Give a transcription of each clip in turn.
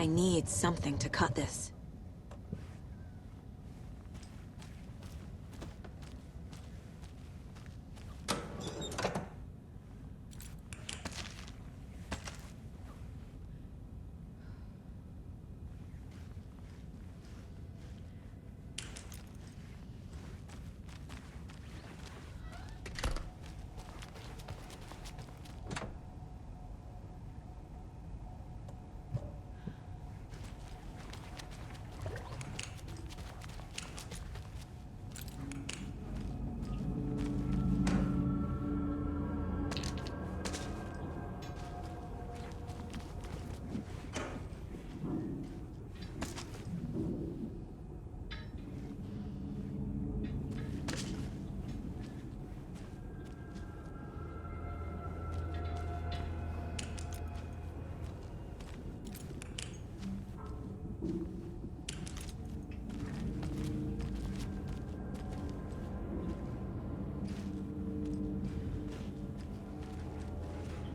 I need something to cut this.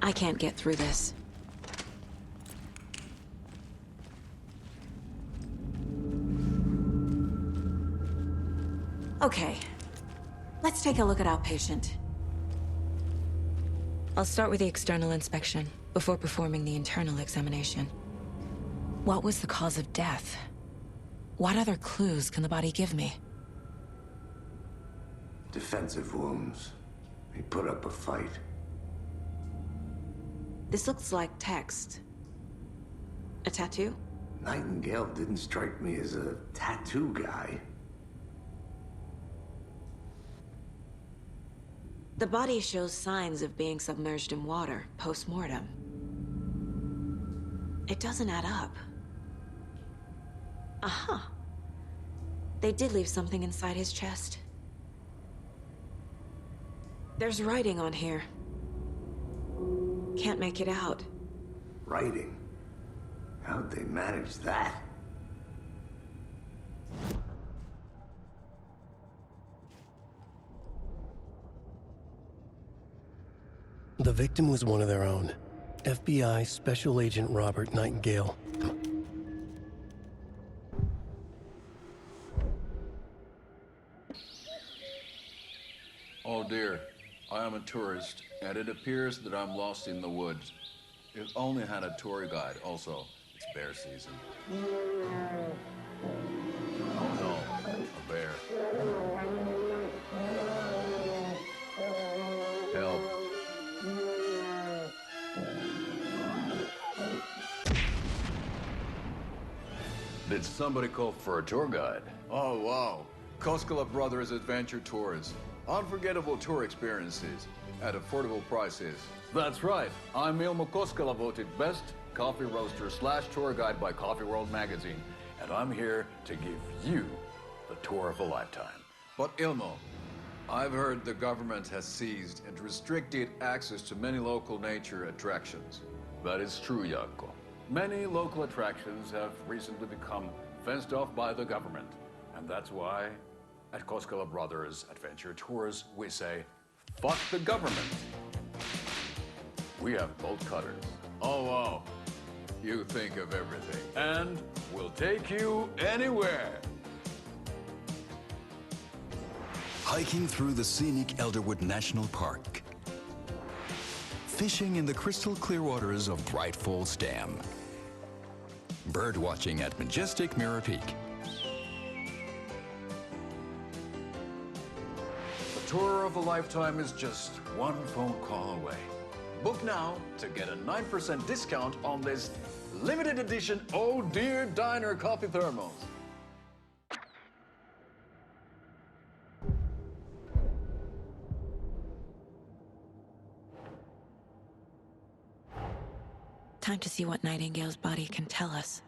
I can't get through this. Okay. Let's take a look at our patient. I'll start with the external inspection, before performing the internal examination. What was the cause of death? What other clues can the body give me? Defensive wounds. He put up a fight. This looks like text. A tattoo? Nightingale didn't strike me as a tattoo guy. The body shows signs of being submerged in water, post-mortem. It doesn't add up. Aha. They did leave something inside his chest. There's writing on here. Can't make it out. Writing? How'd they manage that? The victim was one of their own. FBI Special Agent Robert Nightingale. Oh dear, I am a tourist, and it appears that I'm lost in the woods. It only had a tour guide, also. It's bear season. Oh no, a bear. Help. Did somebody call for a tour guide? Oh wow, Koskela Brothers Adventure Tours. Unforgettable tour experiences at affordable prices. That's right. I'm Ilmo Koskela, voted best coffee roaster / tour guide by Coffee World magazine. And I'm here to give you the tour of a lifetime. But Ilmo, I've heard the government has seized and restricted access to many local nature attractions. That is true, Jaakko. Many local attractions have recently become fenced off by the government. And that's why at Koskela Brothers Adventure Tours, we say, fuck the government. We have bolt cutters. Oh, wow. You think of everything. And we'll take you anywhere. Hiking through the scenic Elderwood National Park. Fishing in the crystal clear waters of Bright Falls Dam. Bird watching at majestic Mirror Peak. The tour of a lifetime is just one phone call away. Book now to get a 9% discount on this limited edition Oh Dear Diner coffee thermos. Time to see what Nightingale's body can tell us.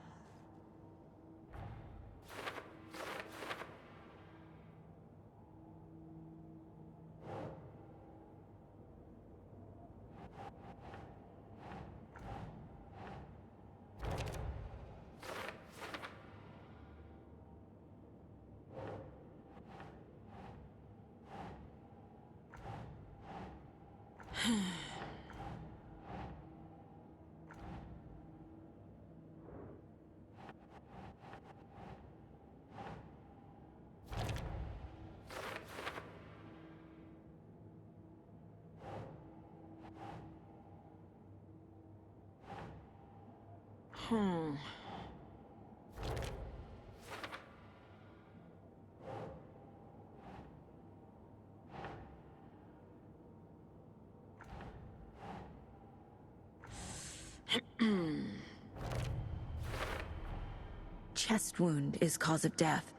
Chest wound is cause of death,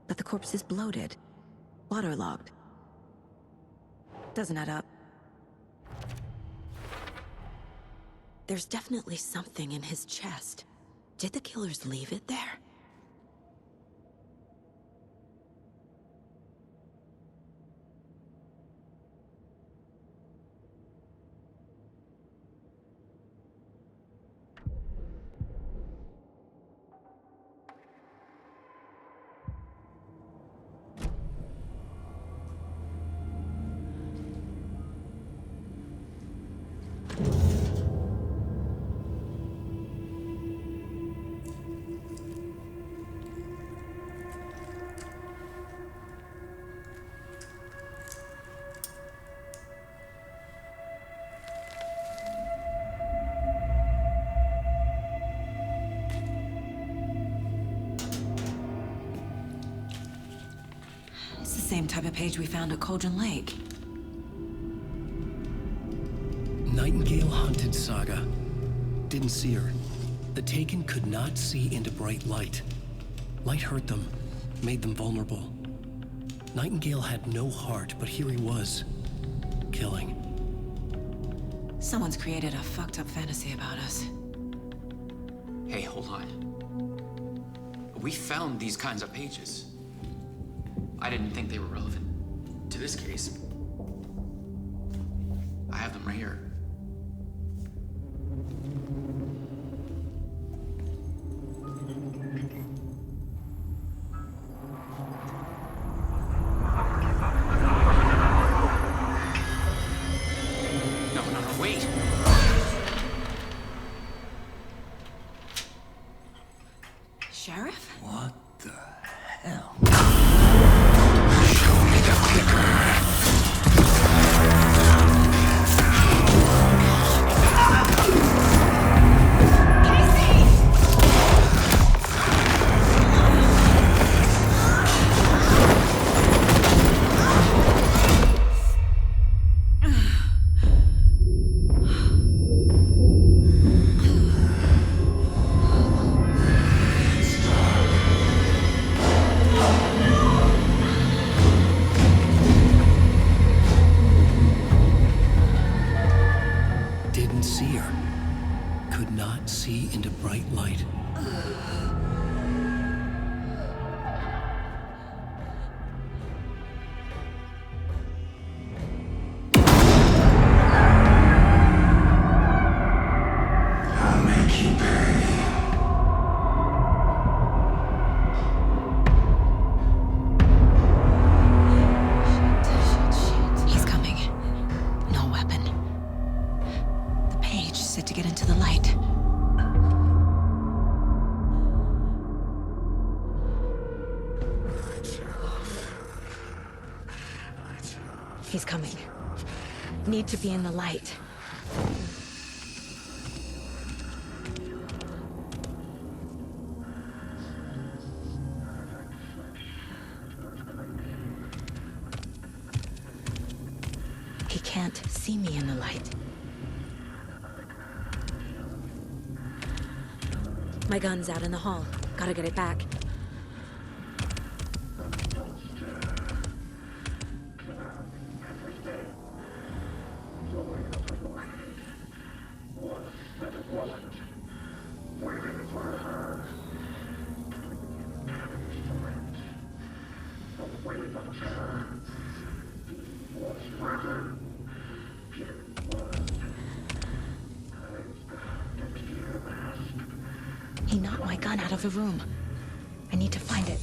but the corpse is bloated, waterlogged. Doesn't add up. There's definitely something in his chest. Did the killers leave it there? It's the same type of page we found at Cauldron Lake. Nightingale hunted Saga. Didn't see her. The Taken could not see into bright light. Light hurt them, made them vulnerable. Nightingale had no heart, but here he was, killing. Someone's created a fucked up fantasy about us. Hey, hold on. We found these kinds of pages. I didn't think they were relevant to this case. I have them right here. No, wait. Sheriff? What the hell? Didn't see her. Could not see into bright light. I'll make you pay. He's coming. No weapon. The page said to get into the light. He's coming. Need to be in the light. He can't see me in the light. My gun's out in the hall. Gotta get it back. He knocked my gun out of the room. I need to find it.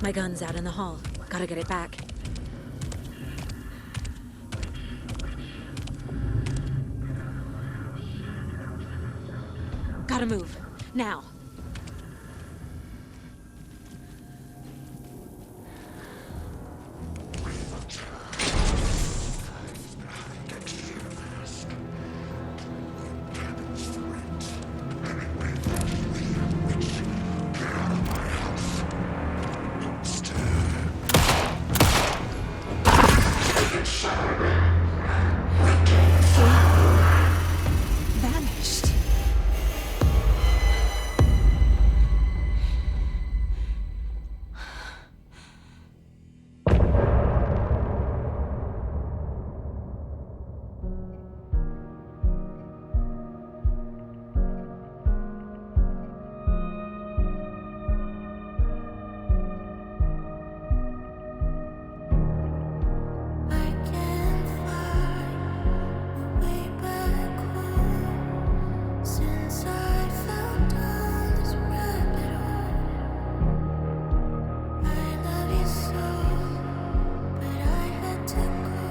My gun's out in the hall. Gotta get it back. Gotta move. Now. Vanished. I can't find a way back home since I fell down this rabbit hole. I love you so, but I had to go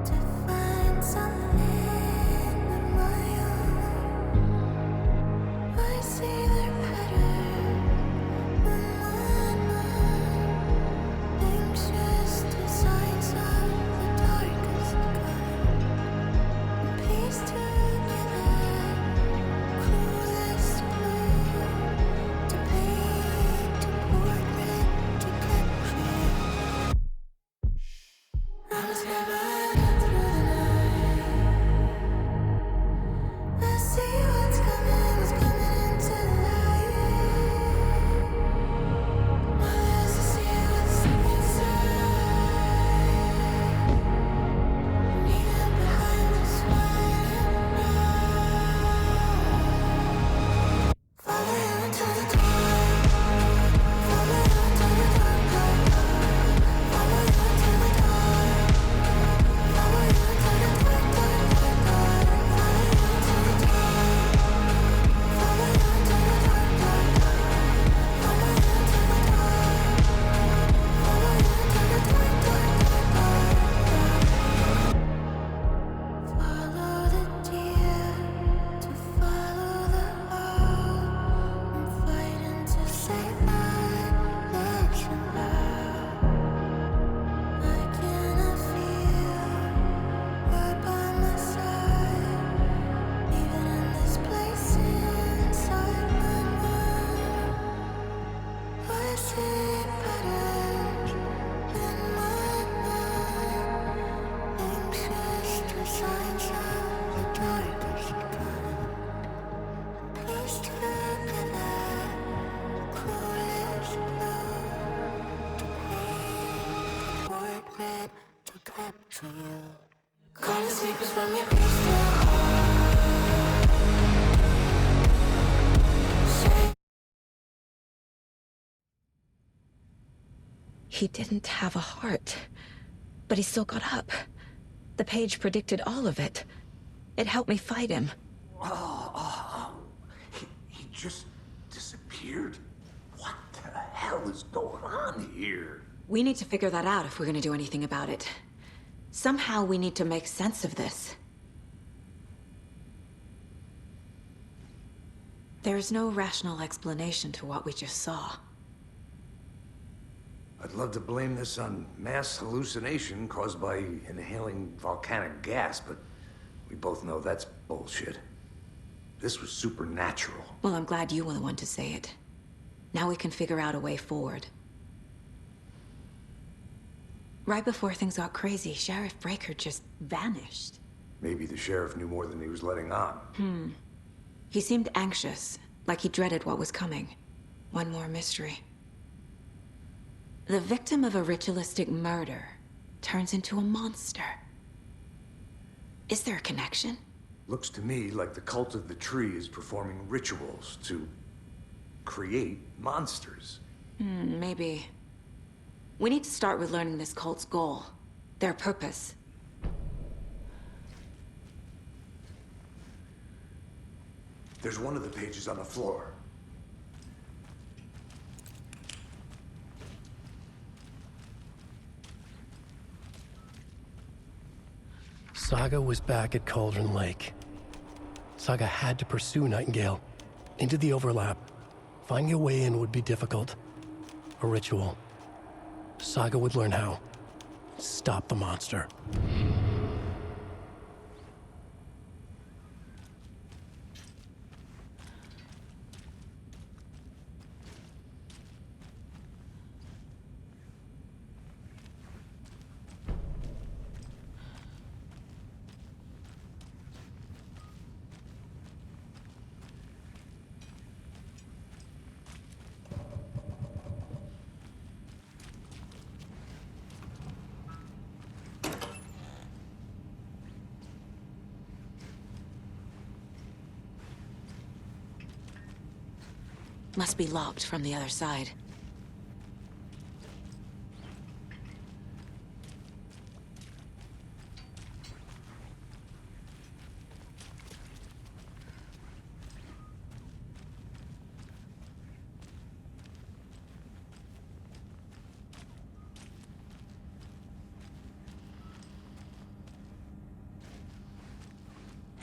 to find something of my own. I see their pattern in my mind. Anxious designs of the darkest kind, pieced together, cruelest glue, to paint a portrait to capture. I was never through the night. I see what's coming into the light. My eyes to see what's inside. Even behind the smile. Follow you into the dark. Follow you into the dark, dark, dark. Follow you into the dark. Follow you into the dark, dark, dark, dark. Follow you into the dark. Follow you into the dark, dark, dark. Follow you into the dark. Follow you into the dark, dark, dark, dark. Follow the deer to follow the owl. I'm fighting to save my legs somehow. I cannot feel right by my side, even in this place inside my mind. I see patterns in my mind, anxious designs of the darkest kind, pieced together, cruelest glue, to paint a portrait to capture you. Calling sleepers from your crystal He didn't have a heart, but he still got up. The page predicted all of it. It helped me fight him. He just disappeared? What the hell is going on here? We need to figure that out if we're gonna do anything about it. Somehow we need to make sense of this. There's no rational explanation to what we just saw. I'd love to blame this on mass hallucination caused by inhaling volcanic gas, but we both know that's bullshit. This was supernatural. Well, I'm glad you were the one to say it. Now we can figure out a way forward. Right before things got crazy, Sheriff Breaker just vanished. Maybe the sheriff knew more than he was letting on. He seemed anxious, like he dreaded what was coming. One more mystery. The victim of a ritualistic murder turns into a monster. Is there a connection? Looks to me like the cult of the tree is performing rituals to create monsters. Maybe. We need to start with learning this cult's goal. Their purpose. There's one of the pages on the floor. Saga was back at Cauldron Lake. Saga had to pursue Nightingale into the overlap. Finding a way in would be difficult. A ritual. Saga would learn how. Stop the monster. Must be locked from the other side.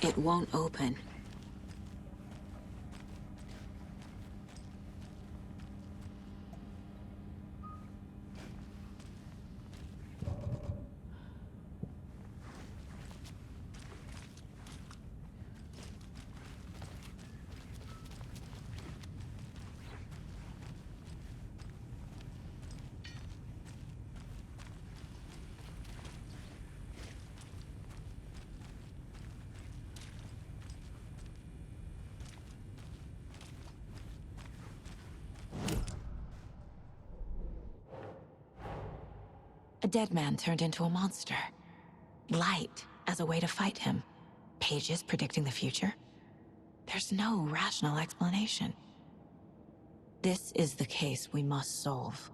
It won't open. A dead man turned into a monster. Light as a way to fight him. Pages predicting the future. There's no rational explanation. This is the case we must solve.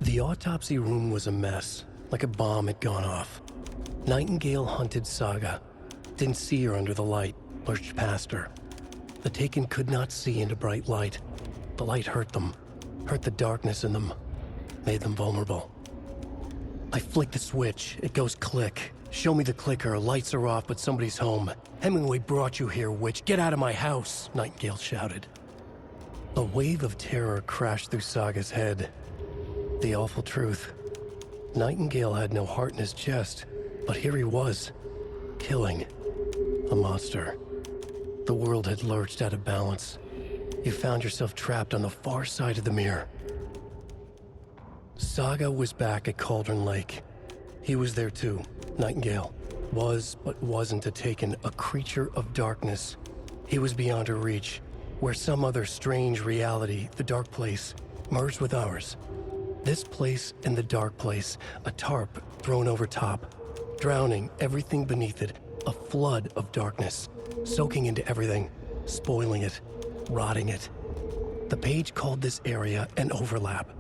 The autopsy room was a mess, like a bomb had gone off. Nightingale hunted Saga. Didn't see her under the light, lurched past her. The Taken could not see into bright light. The light hurt them, hurt the darkness in them, made them vulnerable. I flick the switch, it goes click. Show me the clicker, lights are off, but somebody's home. Hemingway brought you here, witch. Get out of my house, Nightingale shouted. A wave of terror crashed through Saga's head. The awful truth. Nightingale had no heart in his chest, but here he was, killing a monster. The world had lurched out of balance. You found yourself trapped on the far side of the mirror. Saga was back at Cauldron Lake. He was there too. Nightingale was, but wasn't a Taken, a creature of darkness. He was beyond her reach, where some other strange reality, the dark place, merged with ours. This place and the dark place, a tarp thrown over top, drowning everything beneath it, a flood of darkness, soaking into everything, spoiling it, rotting it. The page called this area an overlap.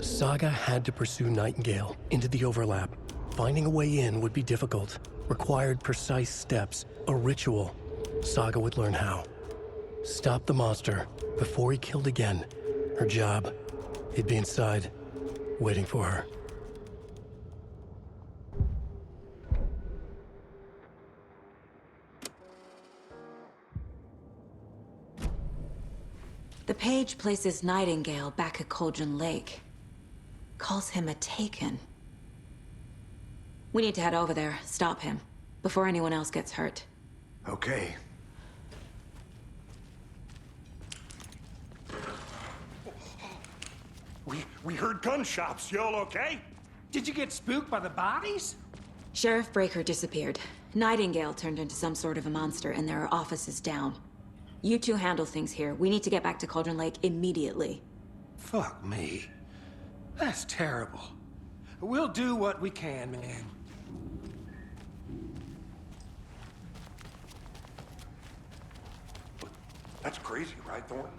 Saga had to pursue Nightingale into the overlap. Finding a way in would be difficult, required precise steps, a ritual. Saga would learn how. Stop the monster before he killed again. Her job. He'd be inside, waiting for her. The page places Nightingale back at Cauldron Lake. Calls him a Taken. We need to head over there, stop him, before anyone else gets hurt. Okay. We heard gunshots. Y'all okay? Did you get spooked by the bodies? Sheriff Breaker disappeared. Nightingale turned into some sort of a monster, and there are offices down. You two handle things here. We need to get back to Cauldron Lake immediately. Fuck me. That's terrible. We'll do what we can, man. That's crazy, right, Thornton?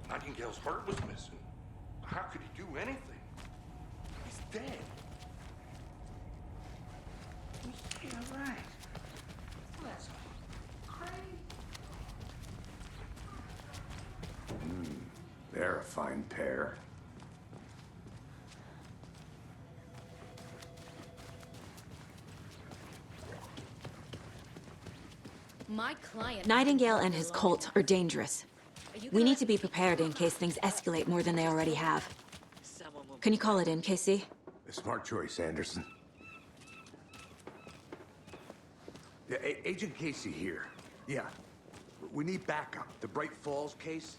Nightingale's heart was missing. How could he do anything? He's dead. Yeah, right. That's crazy. They're a fine pair. My client. Nightingale and his cult are dangerous. We need to be prepared in case things escalate more than they already have. Can you call it in, KC? A smart choice, Anderson. Yeah, Agent Casey here. Yeah. We need backup. The Bright Falls case?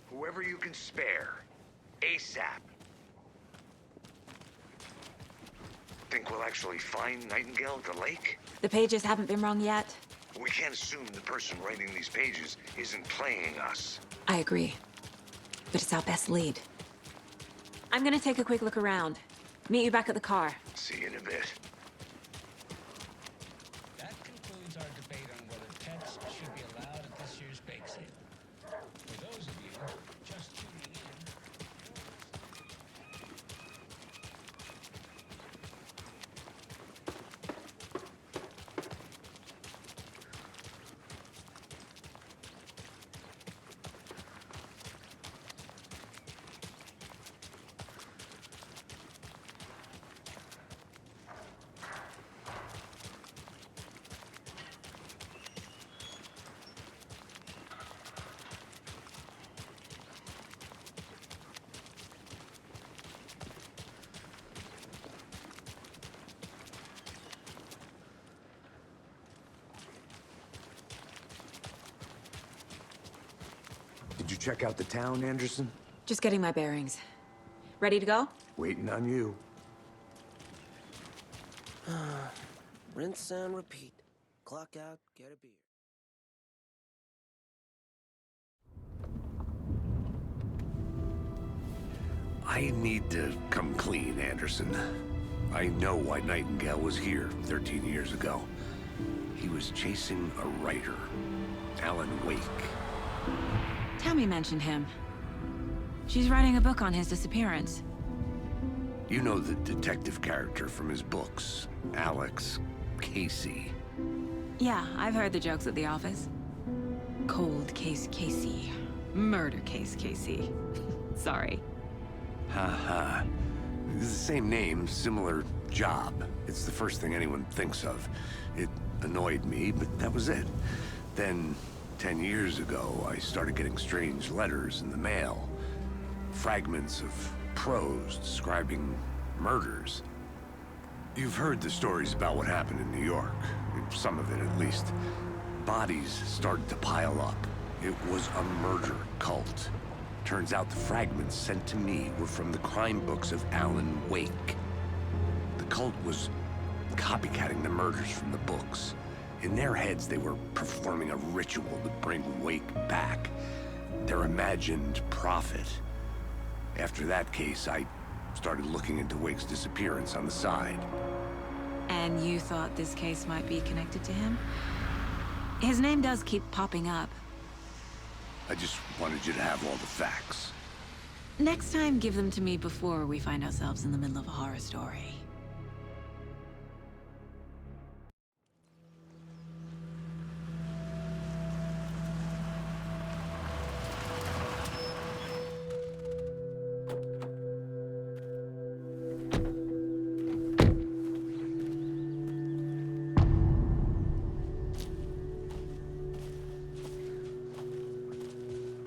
Whoever you can spare. ASAP. Think we'll actually find Nightingale at the lake? The pages haven't been wrong yet. We can't assume the person writing these pages isn't playing us. I agree. But it's our best lead. I'm gonna take a quick look around. Meet you back at the car. See you in a bit. That concludes our debate on whether pets should be allowed at this year's bake sale. For those of you just tuning in, Did you check out the town, Anderson? Just getting my bearings. Ready to go? Waiting on you. Rinse and repeat. Clock out, get a beer. I need to come clean, Anderson. I know why Nightingale was here 13 years ago. He was chasing a writer, Alan Wake. Tammy mentioned him. She's writing a book on his disappearance. You know the detective character from his books, Alex Casey. Yeah, I've heard the jokes at the office. Cold case Casey. Murder case Casey. Sorry. Ha. It's the same name, similar job. It's the first thing anyone thinks of. It annoyed me, but that was it. Then, 10 years ago, I started getting strange letters in the mail. Fragments of prose describing murders. You've heard the stories about what happened in New York. Some of it, at least. Bodies started to pile up. It was a murder cult. Turns out the fragments sent to me were from the crime books of Alan Wake. The cult was copycatting the murders from the books. In their heads, they were performing a ritual to bring Wake back. Their imagined prophet. After that case, I started looking into Wake's disappearance on the side. And you thought this case might be connected to him? His name does keep popping up. I just wanted you to have all the facts. Next time, give them to me before we find ourselves in the middle of a horror story.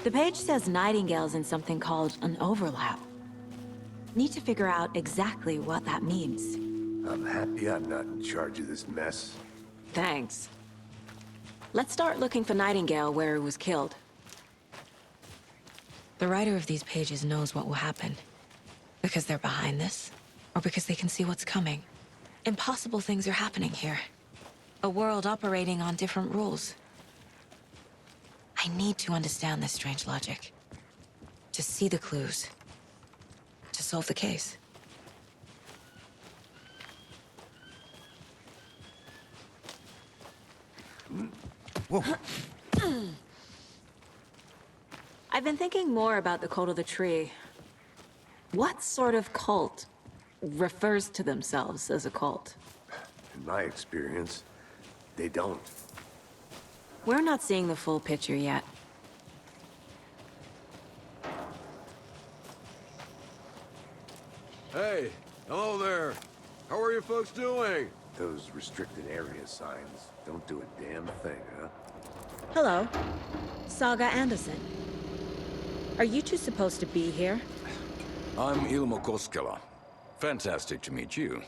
The page says Nightingale's in something called an overlap. Need to figure out exactly what that means. I'm happy I'm not in charge of this mess. Thanks. Let's start looking for Nightingale where he was killed. The writer of these pages knows what will happen. Because they're behind this, or because they can see what's coming. Impossible things are happening here. A world operating on different rules. I need to understand this strange logic. To see the clues. To solve the case. Whoa. I've been thinking more about the cult of the tree. What sort of cult refers to themselves as a cult? In my experience, they don't. We're not seeing the full picture yet. Hey, hello there. How are you folks doing? Those restricted area signs don't do a damn thing, huh? Hello. Saga Anderson. Are you two supposed to be here? I'm Ilmo Koskela. Fantastic to meet you.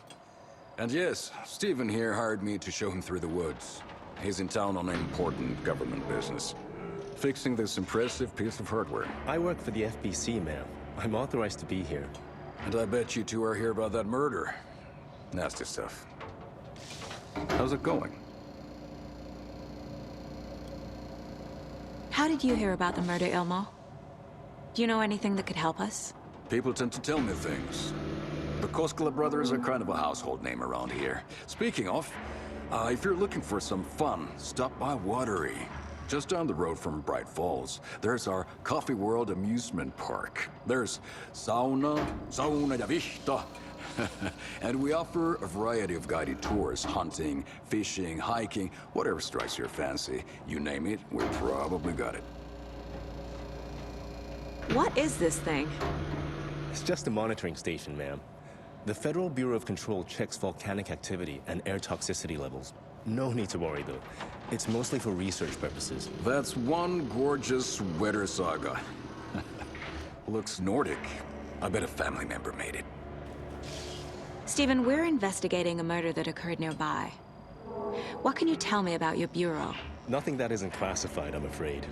And yes, Stephen here hired me to show him through the woods. He's in town on important government business, fixing this impressive piece of hardware. I work for the FBC, ma'am. I'm authorized to be here. And I bet you two are here about that murder. Nasty stuff. How's it going? How did you hear about the murder, Ilmo? Do you know anything that could help us? People tend to tell me things. The Koskela brothers are kind of a household name around here. Speaking of, if you're looking for some fun, stop by Watery. Just down the road from Bright Falls, there's our Coffee World amusement park. There's sauna ja vihta. And we offer a variety of guided tours, hunting, fishing, hiking, whatever strikes your fancy. You name it, we probably got it. What is this thing? It's just a monitoring station, ma'am. The Federal Bureau of Control checks volcanic activity and air toxicity levels. No need to worry, though. It's mostly for research purposes. That's one gorgeous sweater, Saga. Looks Nordic. I bet a family member made it. Stephen, we're investigating a murder that occurred nearby. What can you tell me about your bureau? Nothing that isn't classified, I'm afraid.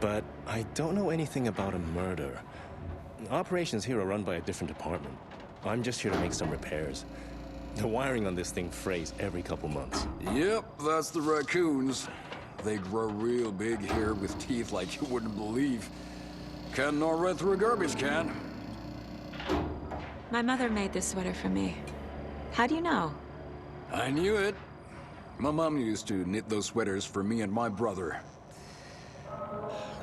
But I don't know anything about a murder. Operations here are run by a different department. I'm just here to make some repairs. The wiring on this thing frays every couple months. Yep, that's the raccoons. They grow real big here with teeth like you wouldn't believe. Can't gnaw right through a garbage can. My mother made this sweater for me. How do you know? I knew it. My mom used to knit those sweaters for me and my brother.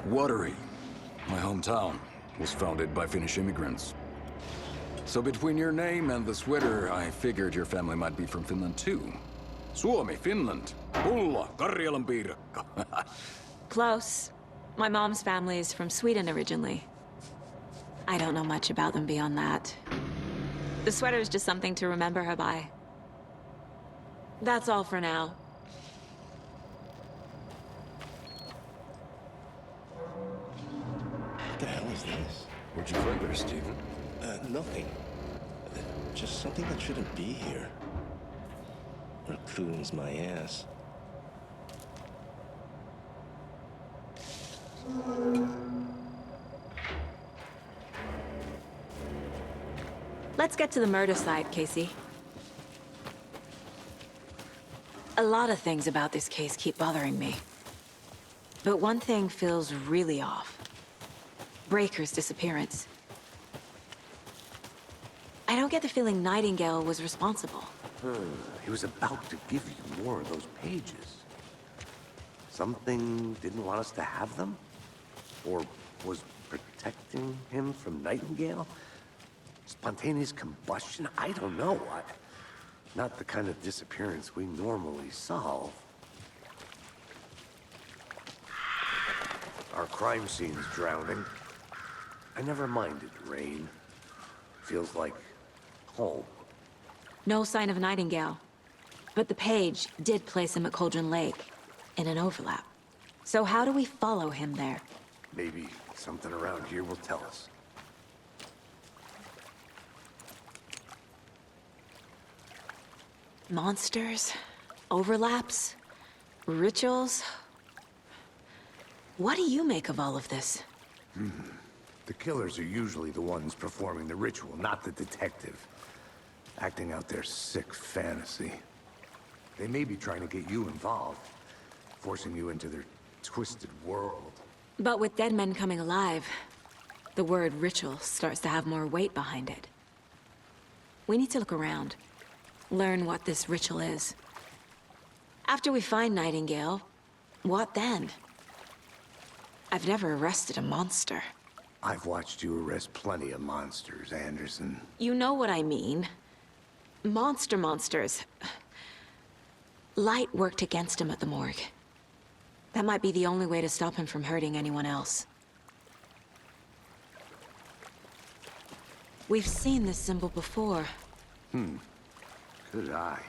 Watery, my hometown, was founded by Finnish immigrants. So between your name and the sweater, I figured your family might be from Finland too. Suomi, Finland. Pulla, Karjalan piirakka. Close. My mom's family is from Sweden originally. I don't know much about them beyond that. The sweater is just something to remember her by. That's all for now. What the hell is this? What'd you find there, Stephen? Nothing. Just something that shouldn't be here. Raccoons my ass. Let's get to the murder site, Casey. A lot of things about this case keep bothering me. But one thing feels really off. Breaker's disappearance. I don't get the feeling Nightingale was responsible. He was about to give you more of those pages. Something didn't want us to have them? Or was protecting him from Nightingale? Spontaneous combustion? I don't know. Not the kind of disappearance we normally solve. Our crime scene's drowning. I never minded rain. Feels like home. No sign of Nightingale. But the page did place him at Cauldron Lake, in an overlap. So how do we follow him there? Maybe something around here will tell us. Monsters? Overlaps? Rituals? What do you make of all of this? The killers are usually the ones performing the ritual, not the detective. Acting out their sick fantasy. They may be trying to get you involved, forcing you into their twisted world. But with dead men coming alive, the word ritual starts to have more weight behind it. We need to look around. Learn what this ritual is. After we find Nightingale, what then? I've never arrested a monster. I've watched you arrest plenty of monsters, Anderson. You know what I mean. Monsters. Light worked against him at the morgue. That might be the only way to stop him from hurting anyone else. We've seen this symbol before. Good eye.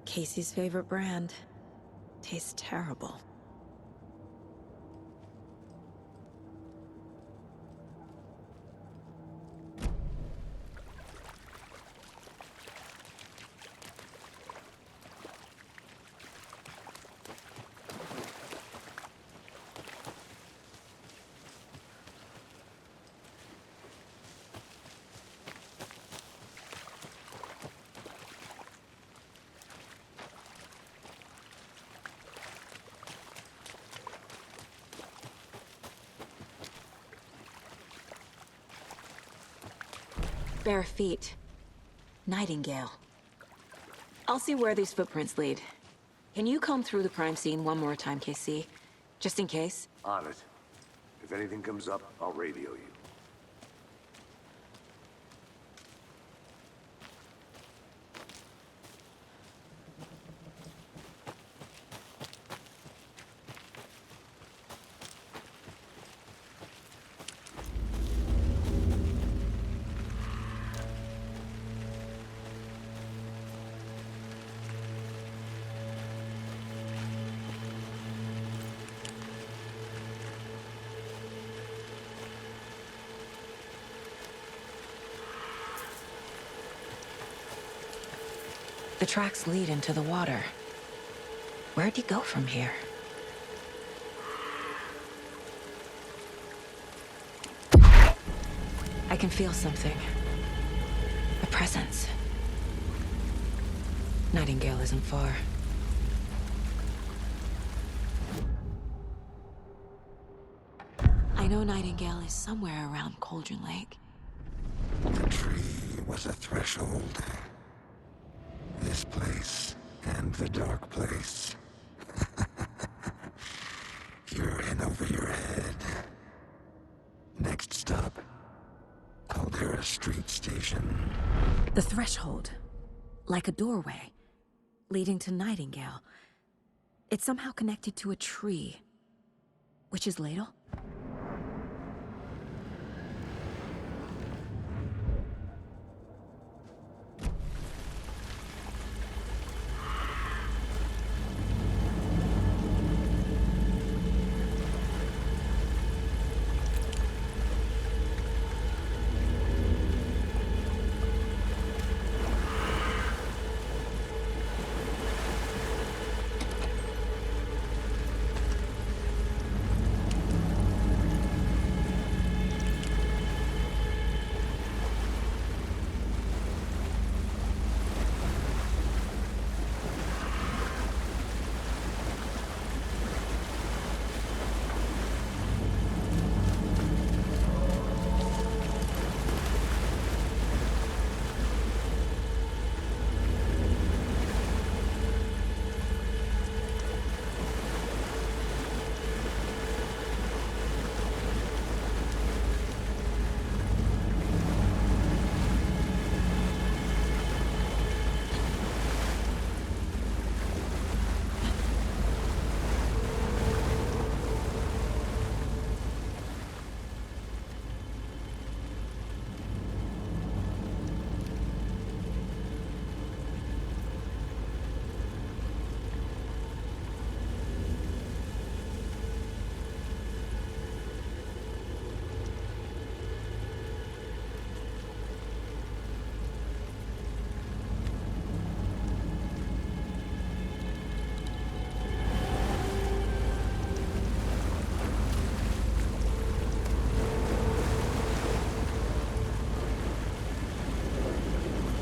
Casey's favorite brand. Tastes terrible. Bare feet. Nightingale. I'll see where these footprints lead. Can you comb through the crime scene one more time, KC? Just in case? On it. If anything comes up, I'll radio you. The tracks lead into the water. Where'd he go from here? I can feel something. A presence. Nightingale isn't far. I know Nightingale is somewhere around Cauldron Lake. The tree was a threshold. This place and the dark place. You're in over your head. Next stop, Caldera Street Station. The threshold. Like a doorway. Leading to Nightingale. It's somehow connected to a tree. Witch's Ladle?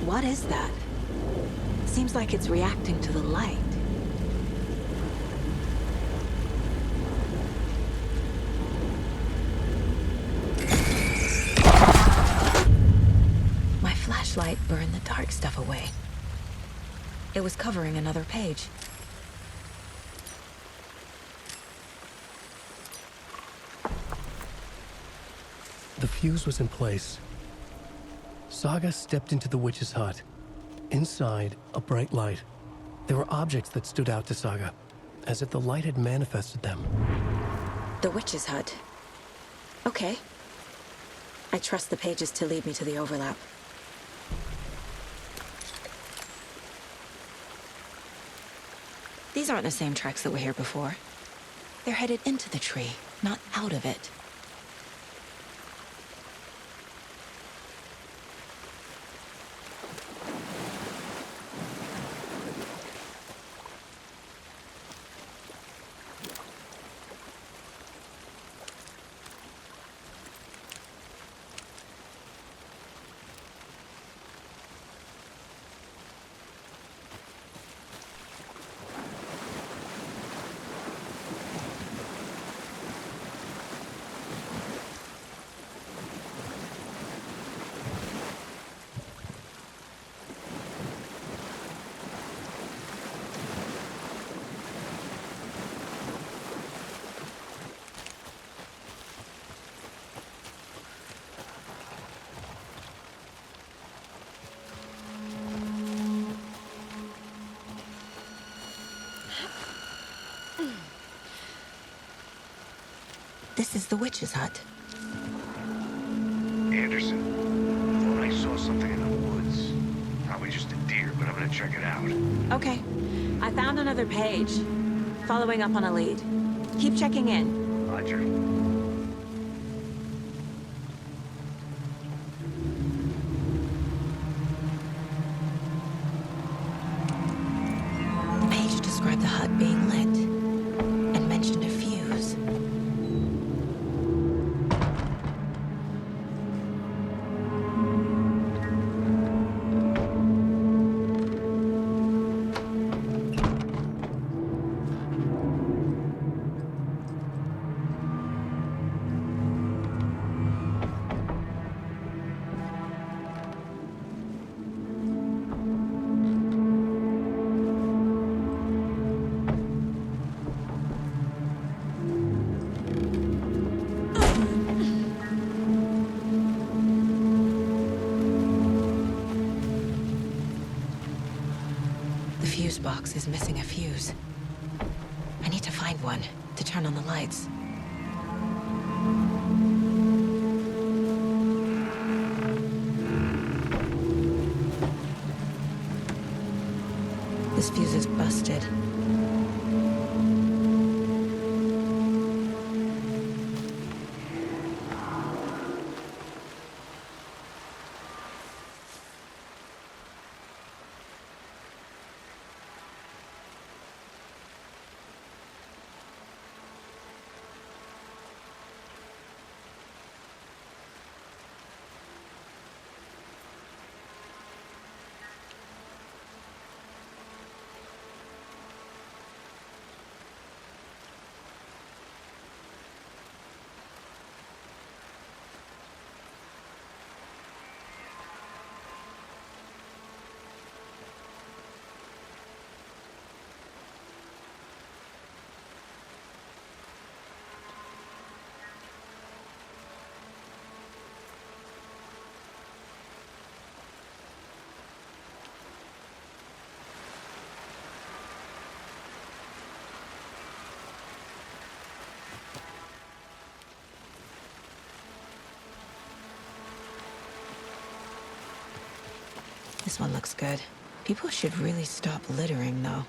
What is that? Seems like it's reacting to the light. My flashlight burned the dark stuff away. It was covering another page. The fuse was in place. Saga stepped into the witch's hut. Inside, a bright light. There were objects that stood out to Saga, as if the light had manifested them. The witch's hut. Okay. I trust the pages to lead me to the overlap. These aren't the same tracks that were here before. They're headed into the tree, not out of it. This is the witch's hut. Anderson, thought I saw something in the woods. Probably just a deer, but I'm gonna check it out. Okay. I found another page. Following up on a lead. Keep checking in. Roger. The page described the hut being lit and mentioned a fuse. The fuse box is missing a fuse. I need to find one to turn on the lights. This fuse is busted. This one looks good. People should really stop littering, though.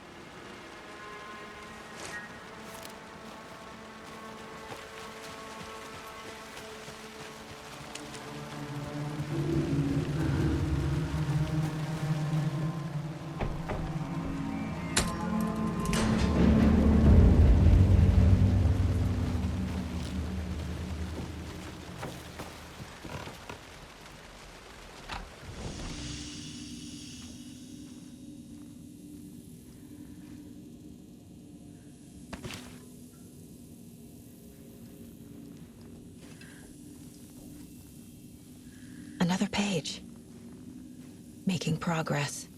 Another page. Making progress.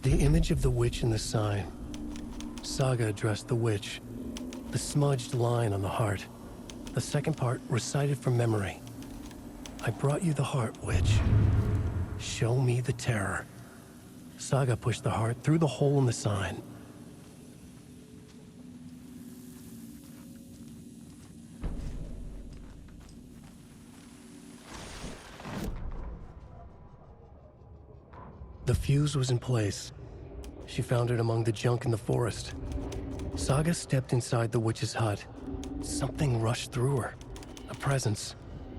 The image of the witch in the sign. Saga addressed the witch. The smudged line on the heart. The second part recited from memory. I brought you the heart, witch. Show me the terror. Saga pushed the heart through the hole in the sign. The fuse was in place. She found it among the junk in the forest. Saga stepped inside the witch's hut. Something rushed through her. A presence.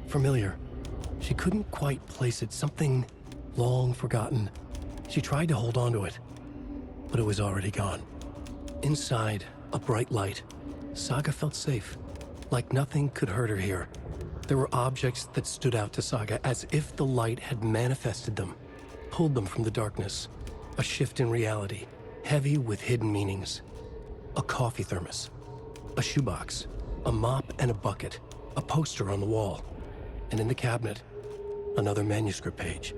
Familiar. She couldn't quite place it. Something long forgotten. She tried to hold on to it, but it was already gone. Inside, a bright light. Saga felt safe. Like nothing could hurt her here. There were objects that stood out to Saga as if the light had manifested them. Pulled them from the darkness. A shift in reality, heavy with hidden meanings. A coffee thermos, a shoebox, a mop and a bucket, a poster on the wall, and in the cabinet, another manuscript page.